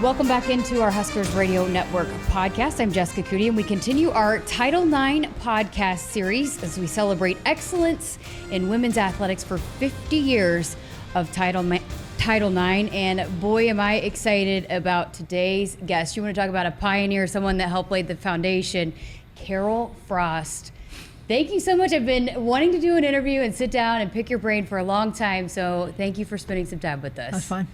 Welcome back into our Huskers Radio Network podcast. I'm Jessica Coody, and we continue our Title IX podcast series as we celebrate excellence in women's athletics for 50 years of Title IX. And boy, am I excited about today's guest. You want to talk about a pioneer, someone that helped lay the foundation, Carol Frost. Thank you so much. I've been wanting to do an interview and sit down and pick your brain for a long time, so thank you for spending some time with us. That's fine.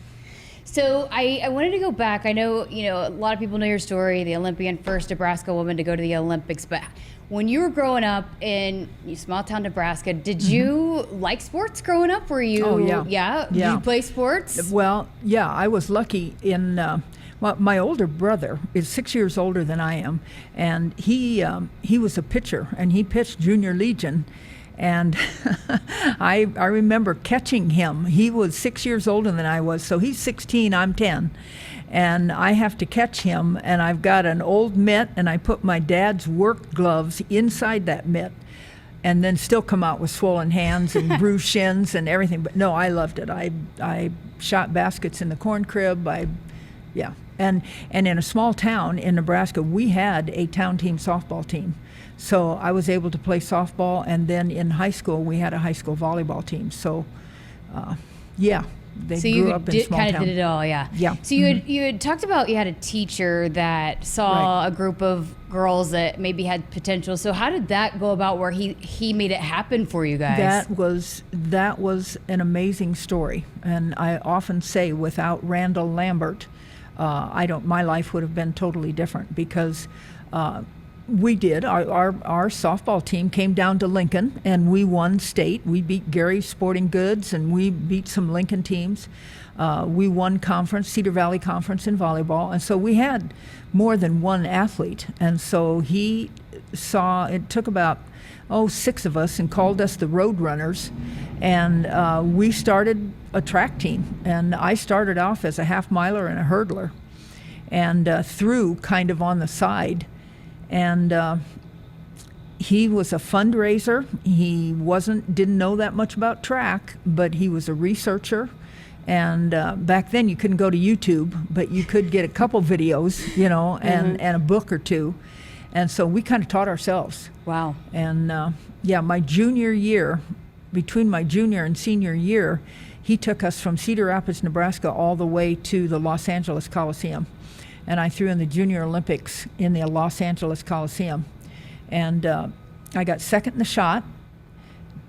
So I wanted to go back. I know, a lot of people know your story, the Olympian, first Nebraska woman to go to the Olympics. But when you were growing up in small town Nebraska, did you like sports growing up? Were you? Oh, yeah. Yeah? Did you play sports? Well, yeah, I was lucky in, my older brother is 6 years older than I am. And he was a pitcher, and he pitched Junior Legion. And I remember catching him. He was 6 years older than I was, so he's 16, I'm 10. And I have to catch him, and I've got an old mitt, and I put my dad's work gloves inside that mitt, and then still come out with swollen hands and bruised shins and everything. But no, I loved it. I shot baskets in the corn crib. And in a small town in Nebraska, we had a town team softball team. So I was able to play softball, and then in high school, we had a high school volleyball team. So, they grew up in small town. So you kind of did it all, yeah. Yeah. So you had talked about you had a teacher that saw a group of girls that maybe had potential. So how did that go about where he made it happen for you guys? That was an amazing story. And I often say without Randall Lambert, my life would have been totally different because we did. Our softball team came down to Lincoln, and we won state. We beat Gary Sporting Goods, and we beat some Lincoln teams. We won conference, Cedar Valley Conference in volleyball, and so we had more than one athlete. And so he saw, it took about, 6 of us and called us the Road Runners, and we started a track team. And I started off as a half-miler and a hurdler, and threw kind of on the side. And he was a fundraiser. He didn't know that much about track, but he was a researcher. And back then you couldn't go to YouTube, but you could get a couple videos, and a book or two. And so we kind of taught ourselves. Wow. And my junior year, between my junior and senior year, he took us from Cedar Rapids, Nebraska, all the way to the Los Angeles Coliseum. And I threw in the Junior Olympics in the Los Angeles Coliseum. And I got second in the shot,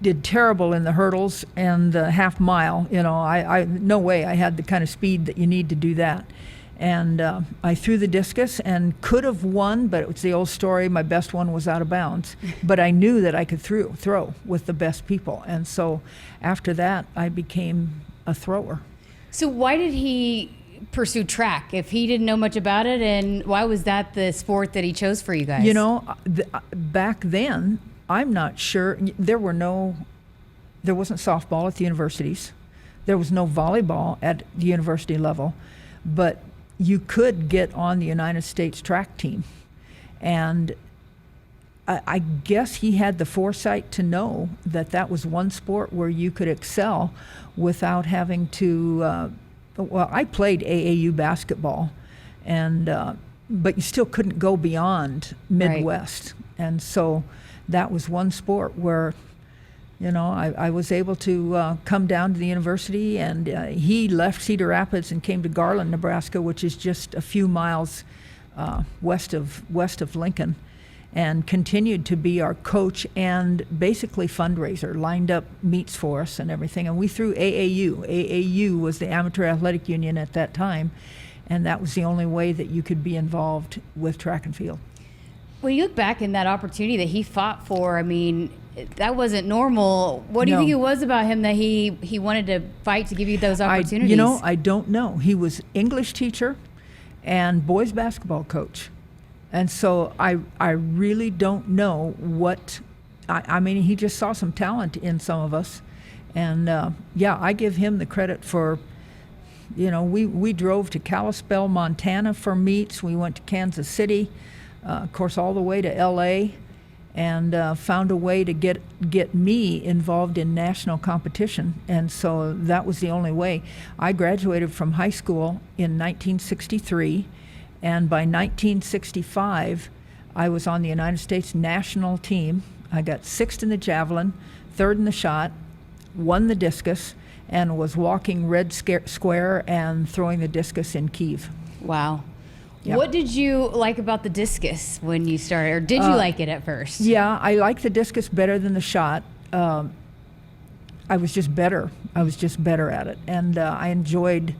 did terrible in the hurdles and the half mile. No way I had the kind of speed that you need to do that. And I threw the discus and could have won, but it was the old story, my best one was out of bounds. But I knew that I could throw with the best people. And so after that, I became a thrower. So why did he pursue track if he didn't know much about it, and why was that the sport that he chose for you guys? Back then, I'm not sure. There wasn't softball at the universities. There was no volleyball at the university level, but you could get on the United States track team. And I guess he had the foresight to know that was one sport where you could excel without having to I played AAU basketball, but you still couldn't go beyond Midwest. Right. And so that was one sport where, I was able to come down to the university, and he left Cedar Rapids and came to Garland, Nebraska, which is just a few miles west of Lincoln, and continued to be our coach and basically fundraiser, lined up meets for us and everything. And we threw AAU. AAU was the Amateur Athletic Union at that time, and that was the only way that you could be involved with track and field. When you look back in that opportunity that he fought for, that wasn't normal. What do you think it was about him that he wanted to fight to give you those opportunities? I don't know. He was English teacher and boys basketball coach. And so I really don't know what, he just saw some talent in some of us. And I give him the credit for, we drove to Kalispell, Montana for meets. We went to Kansas City, of course, all the way to LA. and found a way to get me involved in national competition. And so that was the only way. I graduated from high school in 1963, and by 1965, I was on the United States national team. I got 6th in the javelin, 3rd in the shot, won the discus, and was walking red square and throwing the discus in Kyiv. Wow. Yeah. What did you like about the discus when you started, or did you like it at first? Yeah, I liked the discus better than the shot. I was just better. I was just better at it, and I enjoyed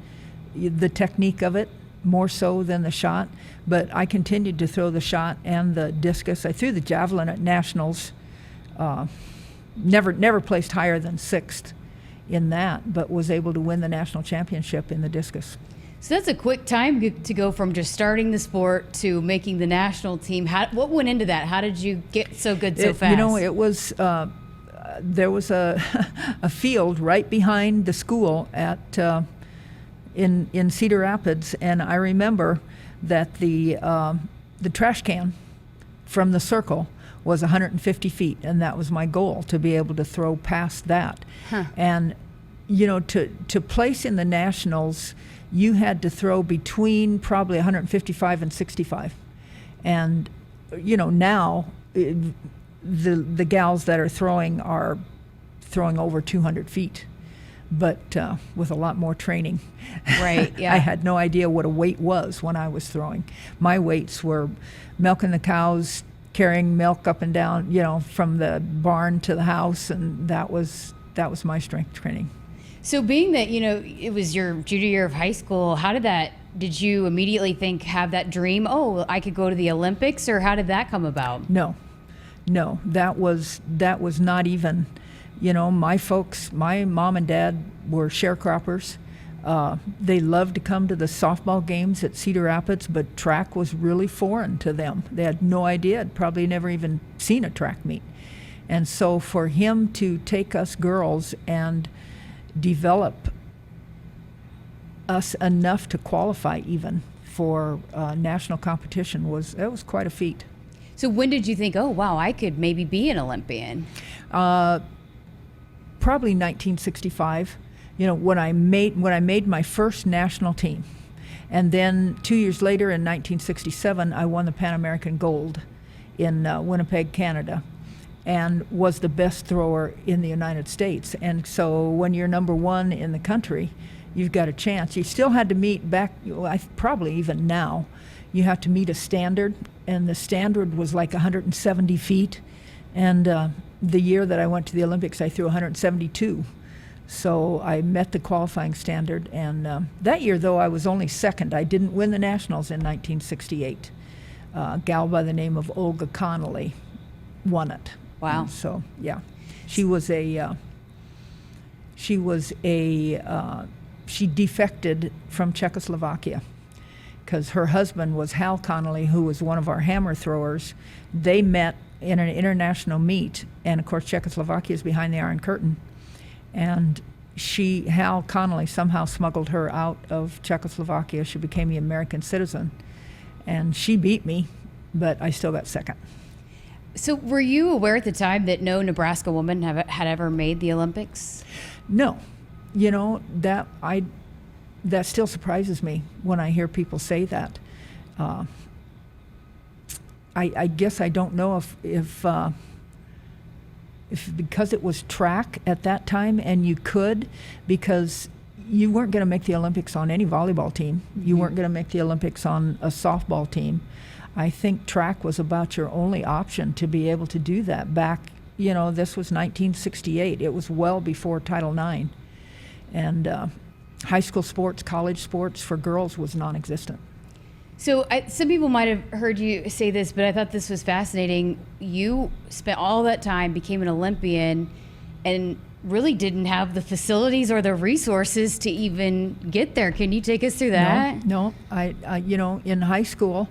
the technique of it more so than the shot. But I continued to throw the shot and the discus. I threw the javelin at nationals. Never placed higher than 6th in that, but was able to win the national championship in the discus. So that's a quick time to go from just starting the sport to making the national team. What went into that? How did you get so good so fast? You know, it was there was a a field right behind the school at in Cedar Rapids, and I remember that the trash can from the circle was 150 feet, and that was my goal, to be able to throw past that. Huh. And you know, to place in the nationals, you had to throw between probably 155 and 65. And you know, now the gals that are throwing over 200 feet, but with a lot more training. Right, yeah. I had no idea what a weight was when I was throwing. My weights were milking the cows, carrying milk up and down, you know, from the barn to the house, and that was my strength training. So being that, you know, it was your junior year of high school, did you immediately have that dream, oh, I could go to the Olympics, or how did that come about? No, that was not even, you know, my mom and dad were sharecroppers. They loved to come to the softball games at Cedar Rapids, but track was really foreign to them. They had no idea, had probably never even seen a track meet. And so for him to take us girls and develop us enough to qualify even for national competition was quite a feat. So when did you think, oh wow, I could maybe be an Olympian? Probably 1965. You know, when I made my first national team, and then 2 years later in 1967, I won the Pan American Gold in Winnipeg, Canada, and was the best thrower in the United States. And so when you're number one in the country, you've got a chance. You still had to meet probably even now, you have to meet a standard, and the standard was like 170 feet. And the year that I went to the Olympics, I threw 172. So I met the qualifying standard. And that year, though, I was only second. I didn't win the nationals in 1968. A gal by the name of Olga Connolly won it. Wow. And so yeah, she defected from Czechoslovakia because her husband was Hal Connolly, who was one of our hammer throwers. They met in an international meet, and of course Czechoslovakia is behind the Iron Curtain, and Hal Connolly somehow smuggled her out of Czechoslovakia. She became the American citizen, and she beat me, but I still got second. So were you aware at the time that no Nebraska woman had ever made the Olympics? No. You know, that still surprises me when I hear people say that. I guess I don't know if because it was track at that time, and you could, because you weren't going to make the Olympics on any volleyball team. You weren't going to make the Olympics on a softball team. I think track was about your only option to be able to do that back, you know, this was 1968. It was well before Title IX. And high school sports, college sports for girls was non-existent. So some people might have heard you say this, but I thought this was fascinating. You spent all that time, became an Olympian, and really didn't have the facilities or the resources to even get there. Can you take us through that? No. I you know, in high school,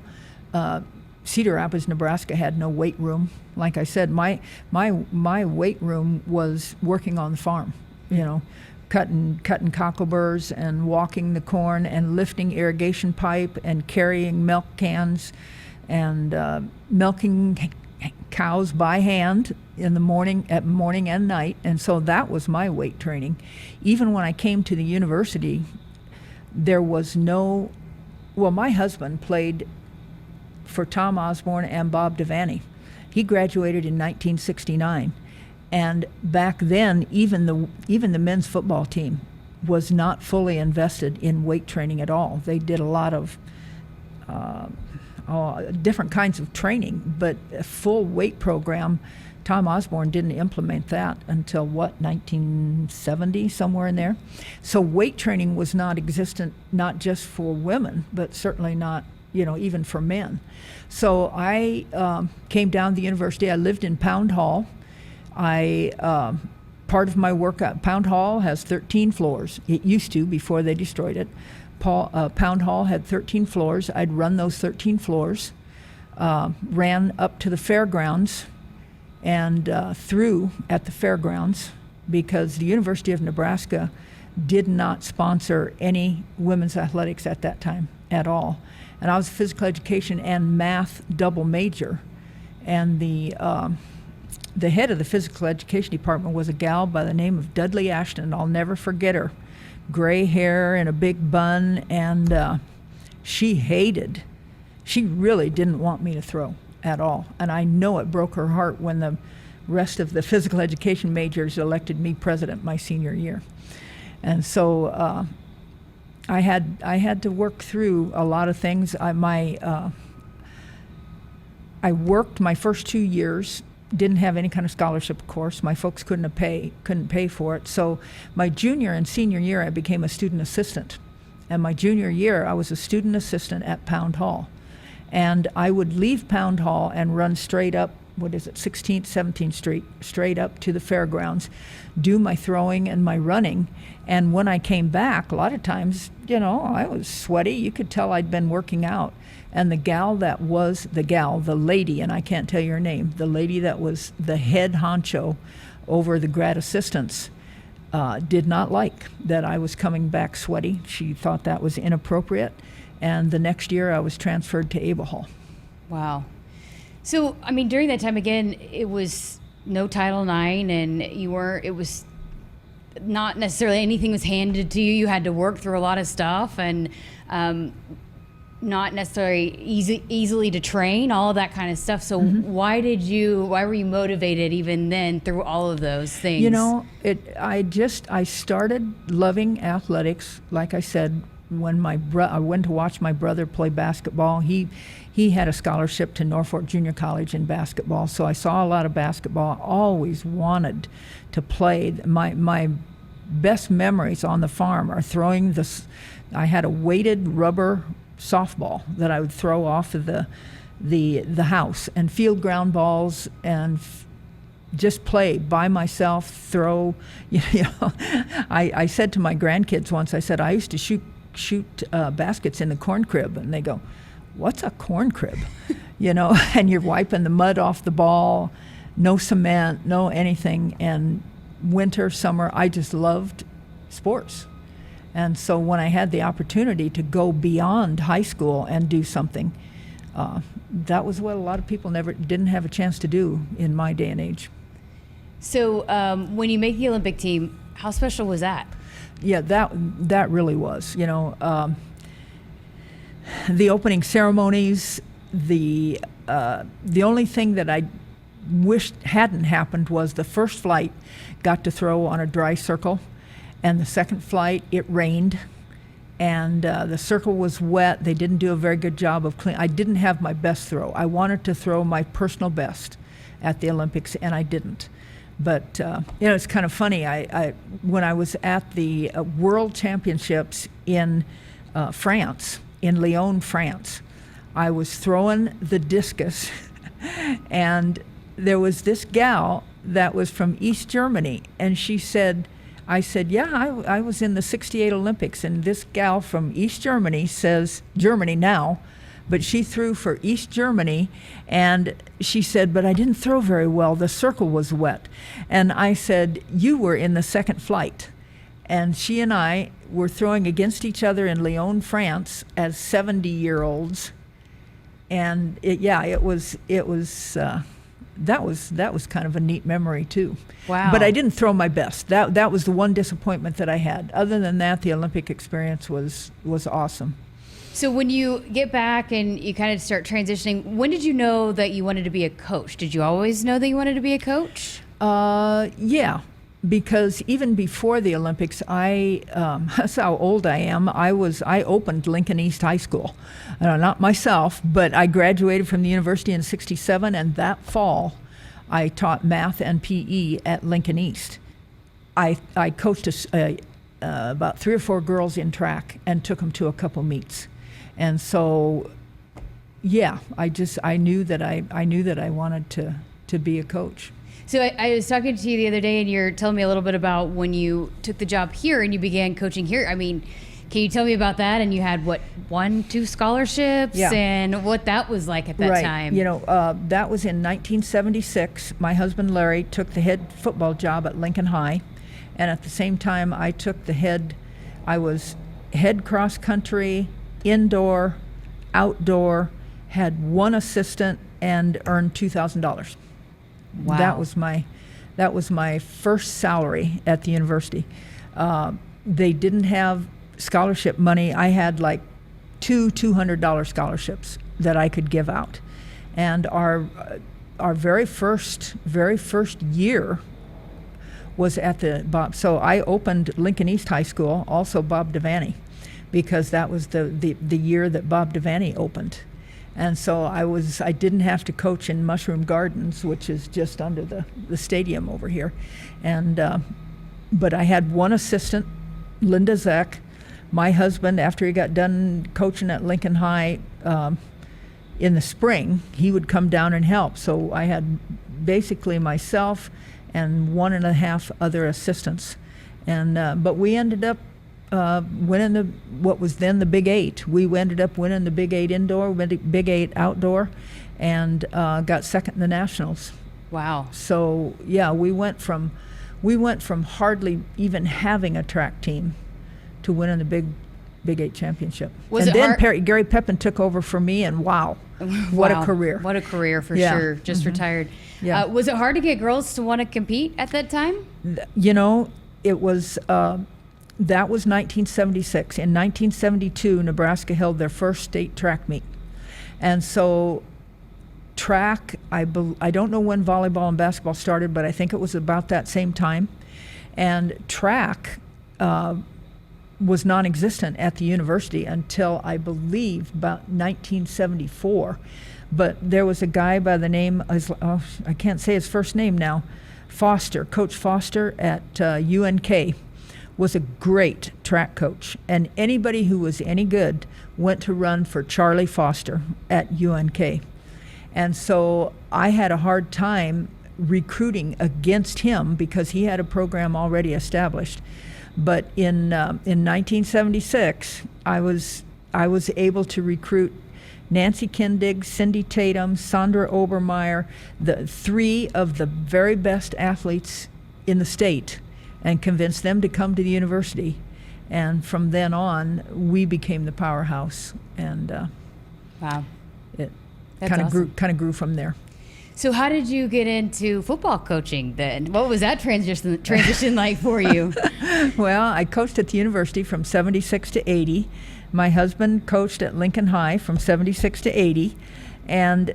Cedar Rapids, Nebraska had no weight room. Like I said, my weight room was working on the farm, you know, cutting cockleburs and walking the corn and lifting irrigation pipe and carrying milk cans and milking cows by hand in the morning and night, and so that was my weight training. Even when I came to the university, there was no, well, my husband played for Tom Osborne and Bob Devaney. He graduated in 1969, and back then even the men's football team was not fully invested in weight training at all. They did a lot of different kinds of training, but a full weight program, Tom Osborne didn't implement that until 1970, somewhere in there. So weight training was not existent, not just for women, but certainly not, even for men. So I came down to the university. I lived in Pound Hall. Part of my work at Pound Hall has 13 floors. It used to before they destroyed it. Pound Hall had 13 floors. I'd run those 13 floors, ran up to the fairgrounds and through at the fairgrounds, because the University of Nebraska did not sponsor any women's athletics at that time at all. And I was a physical education and math double major. And the head of the physical education department was a gal by the name of Dudley Ashton. I'll never forget her. Gray hair and a big bun, and she really didn't want me to throw at all. And I know it broke her heart when the rest of the physical education majors elected me president my senior year. And so I had to work through a lot of things. I worked my first 2 years. Didn't have any kind of scholarship, of course. My folks couldn't pay for it. So my junior and senior year, I became a student assistant. And my junior year, I was a student assistant at Pound Hall. And I would leave Pound Hall and run straight up, 16th, 17th Street, straight up to the fairgrounds, do my throwing and my running. And when I came back, a lot of times, I was sweaty. You could tell I'd been working out. And the lady, and I can't tell you her name, the lady that was the head honcho over the grad assistants, did not like that I was coming back sweaty. She thought that was inappropriate. And the next year I was transferred to Abel Hall. Wow. So, during that time, again, it was no Title IX, and it was not necessarily anything was handed to you. You had to work through a lot of stuff, and not necessarily easily to train, all of that kind of stuff. So why were you motivated even then through all of those things? I started loving athletics, like I said, when I went to watch my brother play basketball. He had a scholarship to Norfolk Junior College in basketball, so I saw a lot of basketball. I always wanted to play. My best memories on the farm are throwing I had a weighted rubber softball that I would throw off of the house, and field ground balls, and just play by myself, throw. I said to my grandkids once, I said, I used to shoot baskets in the corn crib, and they go, what's a corn crib? And you're wiping the mud off the ball, no cement, no anything. And winter, summer, I just loved sports. And so when I had the opportunity to go beyond high school and do something, that was what a lot of people didn't have a chance to do in my day and age. So when you make the Olympic team, how special was that? Yeah, that really was. The opening ceremonies, the only thing that I wished hadn't happened was the first flight got to throw on a dry circle. And the second flight, it rained, and the circle was wet. They didn't do a very good job of cleaning. I didn't have my best throw. I wanted to throw my personal best at the Olympics, and I didn't. But it's kind of funny. When I was at the World Championships in France, in Lyon, France, I was throwing the discus, and there was this gal that was from East Germany, and I said, yeah, I was in the 68 Olympics, and this gal from East Germany says, Germany now, but she threw for East Germany, and she said, but I didn't throw very well. The circle was wet. And I said, you were in the second flight. And she and I were throwing against each other in Lyon, France, as 70-year-olds. And it was that was kind of a neat memory too. Wow. But I didn't throw my best. That was the one disappointment that I had. Other than that, the Olympic experience was awesome. So when you get back and you kind of start transitioning, when did you know that you wanted to be a coach? Did you always know that you wanted to be a coach? Yeah, because even before the Olympics, that's how old I am. I opened Lincoln East High School. Not myself, but I graduated from the university in '67, and that fall, I taught math and PE at Lincoln East. I coached about 3 or 4 girls in track and took them to a couple meets. And so, yeah, I knew that I wanted to be a coach. So I was talking to you the other day, and you're telling me a little bit about when you took the job here and you began coaching here. I mean, can you tell me about that? And you had, 1-2 scholarships, yeah. And what that was like at that time? That was in 1976. My husband Larry took the head football job at Lincoln High, and at the same time I was head cross country, indoor, outdoor, had 1 assistant, and earned $2,000. Wow. That was my first salary at the university. They didn't have scholarship money. I had like 2 $200 scholarships that I could give out, and our very first year was at the Bob. So I opened Lincoln East High School, also Bob Devaney, because that was the year that Bob Devaney opened. And so I didn't have to coach in Mushroom Gardens, which is just under the stadium over here. And but I had 1 assistant, Linda Zeck. My husband, after he got done coaching at Lincoln High in the spring, he would come down and help. So I had basically myself and 1.5 other assistants. And but we ended up winning what was then the Big 8. We ended up winning the Big 8 indoor, Big 8 outdoor, and got second in the nationals. Wow. So yeah, we went from hardly even having a track team to winning the Big 8 championship. Gary Pepin took over for me, and wow, what a career! What a career for sure. Just retired. Yeah. Was it hard to get girls to want to compete at that time? It was. That was 1976. In 1972, Nebraska held their first state track meet. And so track, I don't know when volleyball and basketball started, but I think it was about that same time. And track was non-existent at the university until, I believe, about 1974. But there was a guy by the name, I can't say his first name now, Coach Foster at UNK. Was a great track coach, and anybody who was any good went to run for Charlie Foster at UNK. And so I had a hard time recruiting against him because he had a program already established. But in 1976, I was able to recruit Nancy Kindig, Cindy Tatum, Sandra Obermeyer, the 3 of the very best athletes in the state, and convinced them to come to the university. And from then on, we became the powerhouse. And wow, it kind of grew from there. So how did you get into football coaching then? What was that transition like for you? Well, I coached at the university from 76 to 80. My husband coached at Lincoln High from 76 to 80. And,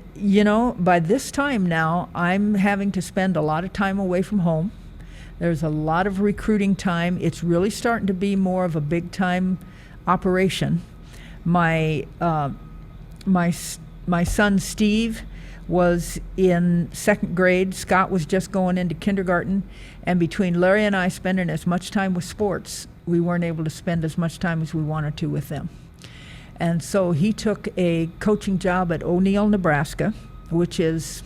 by this time now, I'm having to spend a lot of time away from home. There's a lot of recruiting time. It's really starting to be more of a big-time operation. My son Steve was in 2nd grade. Scott was just going into kindergarten. And between Larry and I spending as much time with sports, we weren't able to spend as much time as we wanted to with them. And so he took a coaching job at O'Neill, Nebraska, which is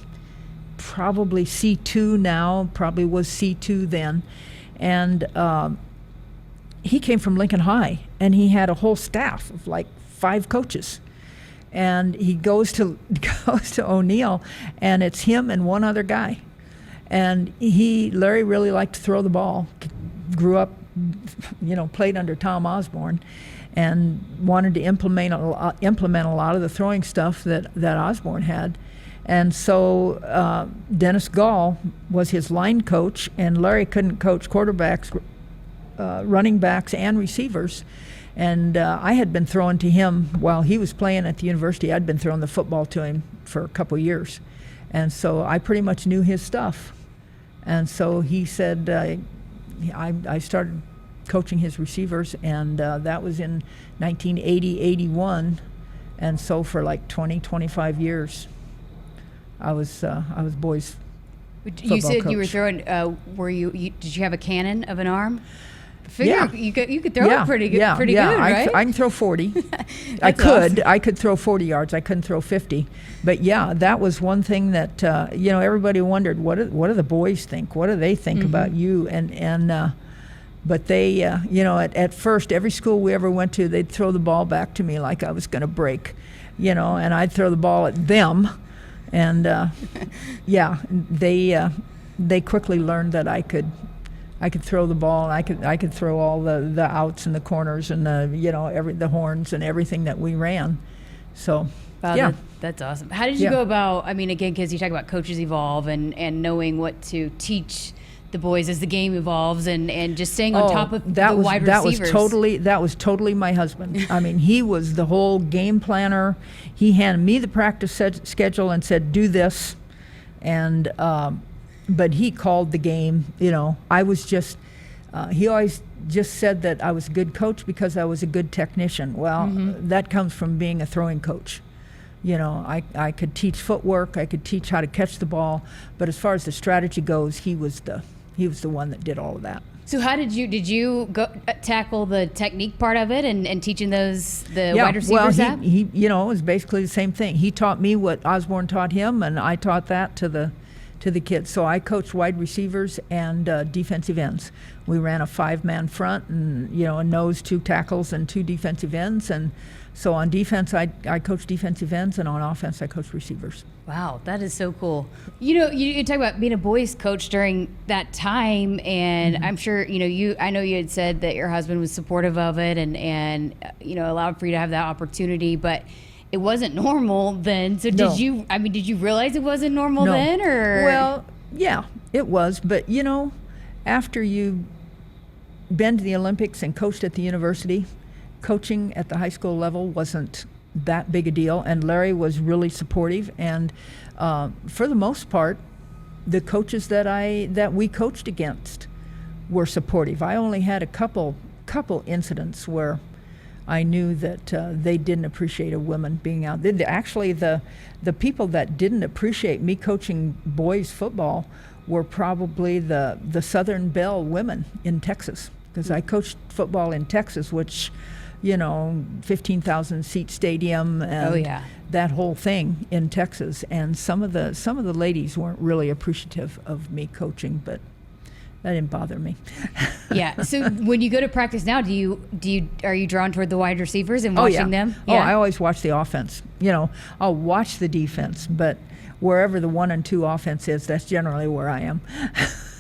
probably C2 now, probably was C2 then. And he came from Lincoln High, and he had a whole staff of like 5 coaches. And he goes to O'Neill, and it's him and 1 other guy. And Larry really liked to throw the ball, grew up, played under Tom Osborne, and wanted to implement a lot of the throwing stuff that Osborne had. And so Dennis Gall was his line coach, and Larry couldn't coach quarterbacks, running backs, and receivers. And I had been throwing to him while he was playing at the university. I'd been throwing the football to him for a couple years. And so I pretty much knew his stuff. And so he said, I started coaching his receivers, and that was in 1980, 81. And so for like 20, 25 years, I was boys football You said coach. you were throwing. Did you have a cannon of an arm? Yeah. You could throw it pretty good. Pretty good, right? I can throw 40. I could throw 40 yards. I couldn't throw 50. But yeah, that was one thing that everybody wondered, what do the boys think? What do they think about you? But they at first, every school we ever went to, they'd throw the ball back to me like I was going to break, and I'd throw the ball at them, and they quickly learned that I could throw the ball, and I could throw all the outs and the corners and the horns and everything that we ran. So wow, that's awesome. How did you go about? I mean, again, because you talk about coaches evolve and knowing what to teach the boys as the game evolves and just staying on top of the wide receivers. That was totally my husband. I mean, he was the whole game planner. He handed me the practice schedule and said, do this, and. But he called the game. I was just, he always just said that I was a good coach because I was a good technician. Well, that comes from being a throwing coach. I could teach footwork, I could teach how to catch the ball, but as far as the strategy goes, he was the one that did all of that. So how did you go tackle the technique part of it and teaching the wide receivers that? He it was basically the same thing. He taught me what Osborne taught him, and I taught that to the kids. So I coached wide receivers and defensive ends. We ran a 5-man front and a nose, 2 tackles, and 2 defensive ends. And so on defense, I coached defensive ends, and on offense, I coached receivers. Wow, that is so cool. You talk about being a boys coach during that time, and I'm sure I know you had said that your husband was supportive of it and allowed for you to have that opportunity, but it wasn't normal then. So did you realize it wasn't normal then, or? Well, yeah, it was. But after you been to the Olympics and coached at the university, coaching at the high school level wasn't that big a deal. And Larry was really supportive. And for the most part, the coaches that we coached against were supportive. I only had a couple incidents where I knew that they didn't appreciate a woman being out. Actually, the people that didn't appreciate me coaching boys football were probably the Southern Belle women in Texas, because I coached football in Texas, which 15,000 seat stadium and that whole thing in Texas. And some of the ladies weren't really appreciative of me coaching, but that didn't bother me. Yeah. So when you go to practice now, are you drawn toward the wide receivers and watching them? Yeah. I always watch the offense. I'll watch the defense, but wherever the 1 and 2 offense is, that's generally where I am.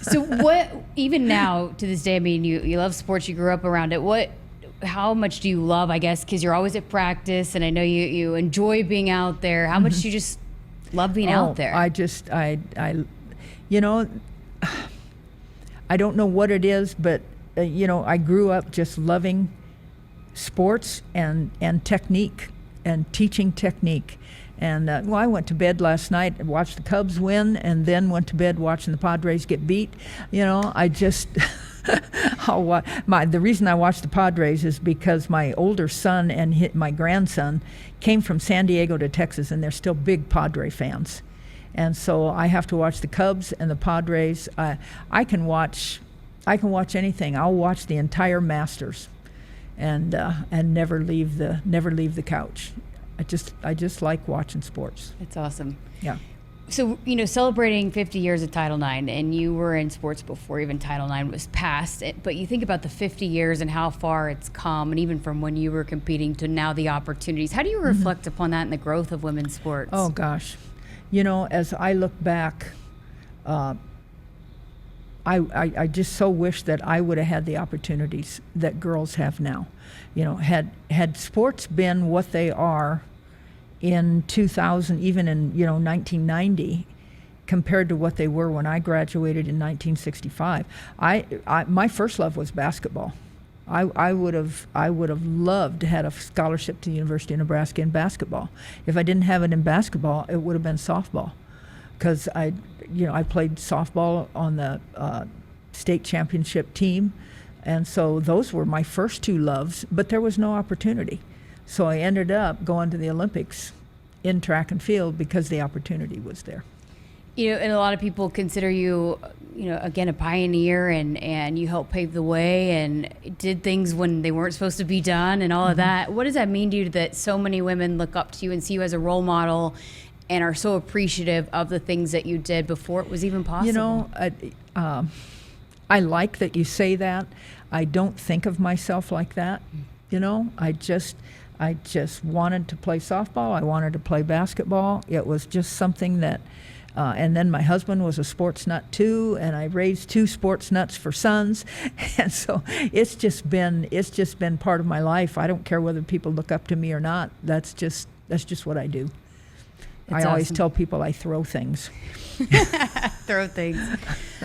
So what, even now to this day, I mean, you love sports, you grew up around it. How much do you love, I guess, because you're always at practice, and I know you enjoy being out there. How much do you just love being out there? I don't know what it is, but I grew up just loving sports and technique and teaching technique. And I went to bed last night and watched the Cubs win, and then went to bed watching the Padres get beat. I just the reason I watch the Padres is because my older son and my grandson came from San Diego to Texas, and they're still big Padre fans. And so I have to watch the Cubs and the Padres. I can watch anything. I'll watch the entire Masters, and never leave the couch. I just like watching sports. That's awesome. Yeah. So celebrating 50 years of Title IX, and you were in sports before even Title IX was passed. But you think about the 50 years and how far it's come, and even from when you were competing to now the opportunities. How do you reflect upon that and the growth of women's sports? Oh gosh. As I look back, I just so wish that I would have had the opportunities that girls have now. Had sports been what they are in 2000, even in 1990, compared to what they were when I graduated in 1965. My first love was basketball. I would have loved to have a scholarship to the University of Nebraska in basketball. If I didn't have it in basketball, it would have been softball, because I played softball on the state championship team, and so those were my first two loves. But there was no opportunity, so I ended up going to the Olympics in track and field because the opportunity was there. And a lot of people consider you, again, a pioneer, and you helped pave the way and did things when they weren't supposed to be done and all of that. What does that mean to you that so many women look up to you and see you as a role model and are so appreciative of the things that you did before it was even possible? I like that you say that. I don't think of myself like that. I just wanted to play softball. I wanted to play basketball. It was just something that, and then my husband was a sports nut too, and I raised two sports nuts for sons, and so it's just been part of my life. I don't care whether people look up to me or not. That's just what I do. I always tell people I throw things. Throw things.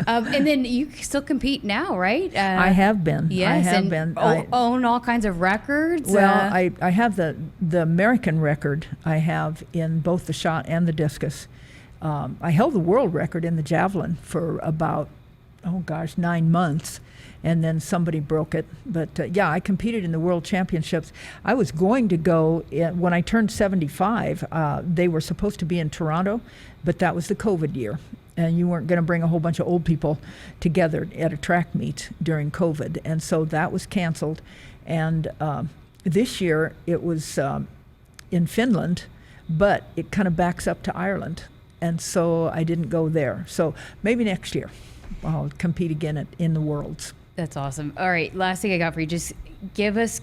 And then you still compete now, right? I have been. Yes, I have been. Own all kinds of records. Well, I have the American record. I have in both the shot and the discus. I held the world record in the javelin for about 9 months, and then somebody broke it. But I competed in the world championships. I was going to go when I turned 75. They were supposed to be in Toronto, but that was the COVID year, and you weren't going to bring a whole bunch of old people together at a track meet during COVID, and so that was canceled. And this year it was in Finland, but it kind of backs up to Ireland, and so I didn't go there. So maybe next year I'll compete again in the Worlds. That's awesome. All right, last thing I got for you, just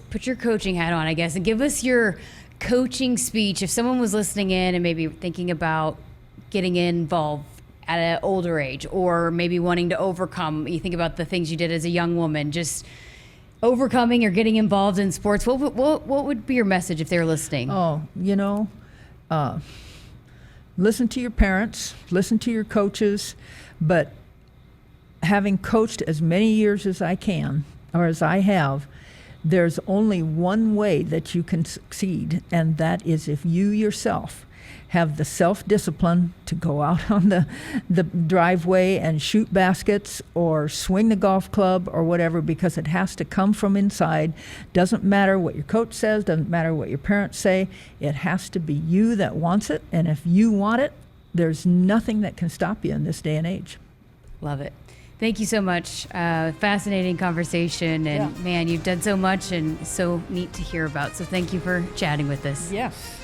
put your coaching hat on, I guess, and give us your coaching speech. If someone was listening in and maybe thinking about getting involved at an older age, or maybe wanting to overcome, you think about the things you did as a young woman, just overcoming or getting involved in sports, what would be your message if they were listening? Listen to your parents, listen to your coaches, but having coached as many years as I can, or as I have, there's only one way that you can succeed, and that is if you yourself have the self-discipline to go out on the driveway and shoot baskets or swing the golf club or whatever, because it has to come from inside. Doesn't matter what your coach says, doesn't matter what your parents say. It has to be you that wants it, and if you want it, there's nothing that can stop you in this day and age. Love it. Thank you so much. Fascinating conversation, and man, you've done so much and so neat to hear about. So thank you for chatting with us. Yes.